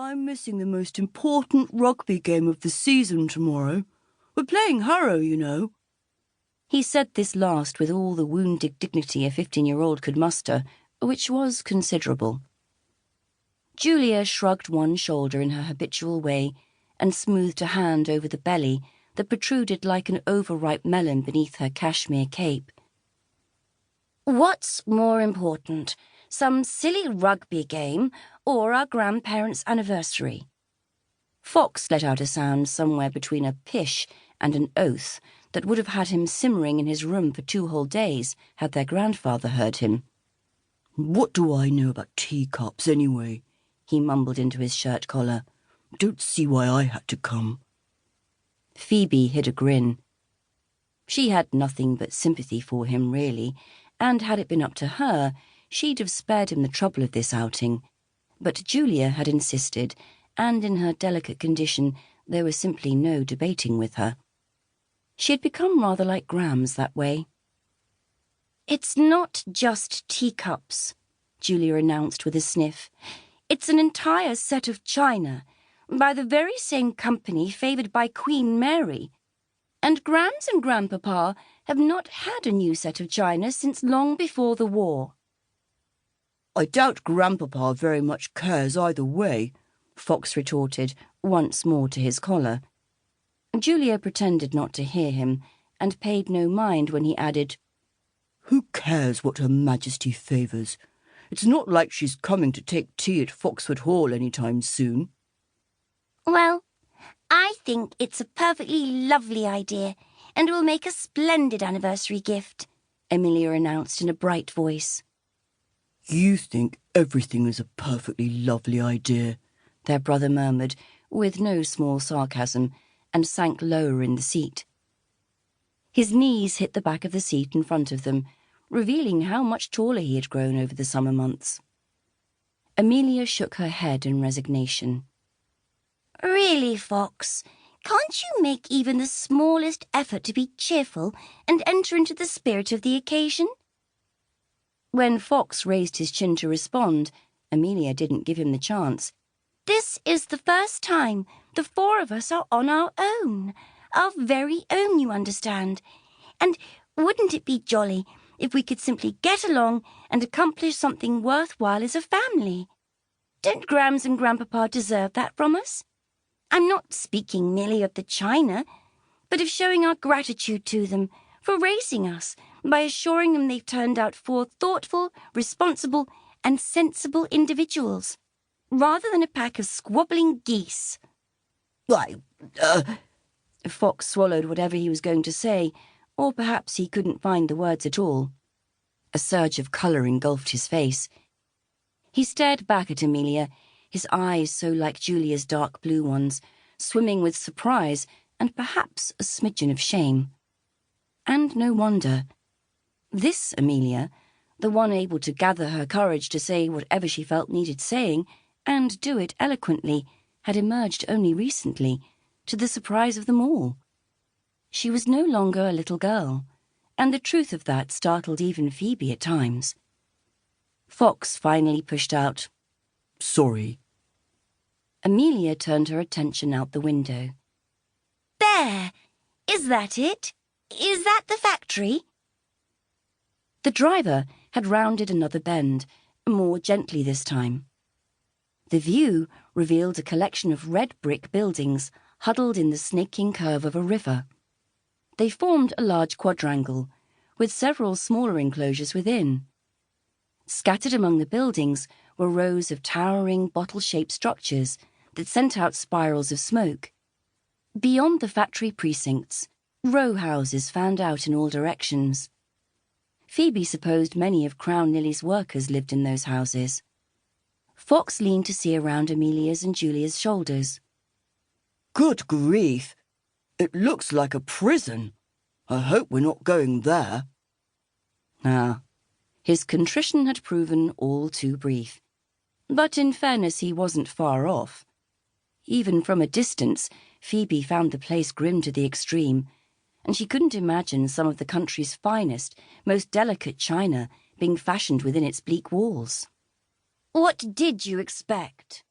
I'm missing the most important rugby game of the season tomorrow. We're playing Harrow, you know." He said this last with all the wounded dignity a 15-year-old could muster, which was considerable. Julia shrugged one shoulder in her habitual way and smoothed a hand over the belly that protruded like an overripe melon beneath her cashmere cape. "What's more important, some silly rugby game or our grandparents' anniversary?" Fox let out a sound somewhere between a pish and an oath that would have had him simmering in his room for 2 whole days had their grandfather heard him. "What do I know about teacups, anyway?" he mumbled into his shirt collar. "Don't see why I had to come." Phoebe hid a grin. She had nothing but sympathy for him, really, and had it been up to her, she'd have spared him the trouble of this outing. But Julia had insisted, and in her delicate condition there was simply no debating with her. She had become rather like Grams that way. "It's not just teacups," Julia announced with a sniff. "It's an entire set of china, by the very same company favoured by Queen Mary. And Grams and Grandpapa have not had a new set of china since long before the war." "I doubt Grandpapa very much cares either way," Fox retorted, once more to his collar. Julia pretended not to hear him, and paid no mind when he added, "Who cares what Her Majesty favours? It's not like she's coming to take tea at Foxford Hall any time soon." "Well, I think it's a perfectly lovely idea, and will make a splendid anniversary gift," Amelia announced in a bright voice. "You think everything is a perfectly lovely idea," their brother murmured, with no small sarcasm, and sank lower in the seat. His knees hit the back of the seat in front of them, revealing how much taller he had grown over the summer months. Amelia shook her head in resignation. "Really, Fox, can't you make even the smallest effort to be cheerful and enter into the spirit of the occasion?" When Fox raised his chin to respond, Amelia didn't give him the chance. "This is the first time the 4 of us are on our own. Our very own, you understand. And wouldn't it be jolly if we could simply get along and accomplish something worthwhile as a family? Don't Grams and Grandpapa deserve that from us? I'm not speaking merely of the china, but of showing our gratitude to them for raising us by assuring them they've turned out 4 thoughtful, responsible, and sensible individuals, rather than a pack of squabbling geese." "Why, Fox swallowed whatever he was going to say, or perhaps he couldn't find the words at all. A surge of colour engulfed his face. He stared back at Amelia, his eyes so like Julia's dark blue ones, swimming with surprise and perhaps a smidgen of shame. And no wonder. This Amelia, the one able to gather her courage to say whatever she felt needed saying, and do it eloquently, had emerged only recently, to the surprise of them all. She was no longer a little girl, and the truth of that startled even Phoebe at times. Fox finally pushed out, "Sorry." Amelia turned her attention out the window. "There! Is that it? Is that the factory?" The driver had rounded another bend, more gently this time. The view revealed a collection of red brick buildings huddled in the snaking curve of a river. They formed a large quadrangle, with several smaller enclosures within. Scattered among the buildings were rows of towering, bottle-shaped structures that sent out spirals of smoke. Beyond the factory precincts, row houses fanned out in all directions. Phoebe supposed many of Crown Lily's workers lived in those houses. Fox leaned to see around Amelia's and Julia's shoulders. "Good grief! It looks like a prison. I hope we're not going there." Ah, his contrition had proven all too brief. But in fairness, he wasn't far off. Even from a distance, Phoebe found the place grim to the extreme, and she couldn't imagine some of the country's finest, most delicate china being fashioned within its bleak walls. "What did you expect?"